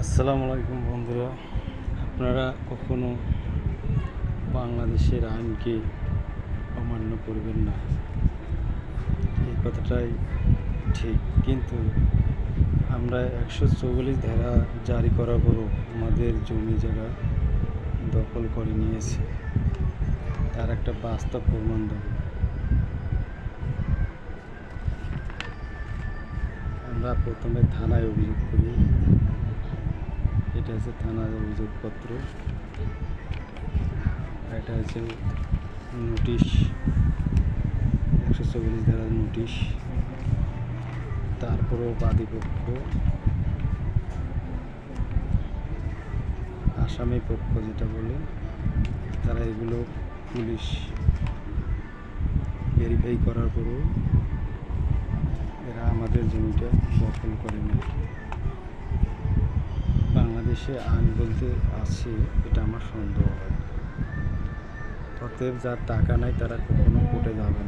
আসসালামু আলাইকুম বন্ধুরা, আপনারা কখনো বাংলাদেশের আইনকে অমান্য করবেন না, এই কথাটাই ঠিক। কিন্তু আমরা 144 ধারা জারি করার পরও আমাদের জমি জায়গা দখল করে নিয়েছে, তার একটা বাস্তব প্রমাণ দেব। আমরা প্রথমে থানায় অভিযোগ করি, এটা হচ্ছে থানার অভিযোগপত্র, এটা হচ্ছে নোটিশ, 144 ধারার নোটিশ। তারপরেও বাদীপক্ষ, আসামি পক্ষ যেটা বলে, তারা এগুলো পুলিশ ভেরিফাই করার পরও এরা আমাদের জমিটা দখল করে নেয়। বাংলাদেশে আইন বলতে আছে, এটা আমার সন্দেহ হয়। অতএব যার টাকা নাই তারা কখনো কোর্টে যাবে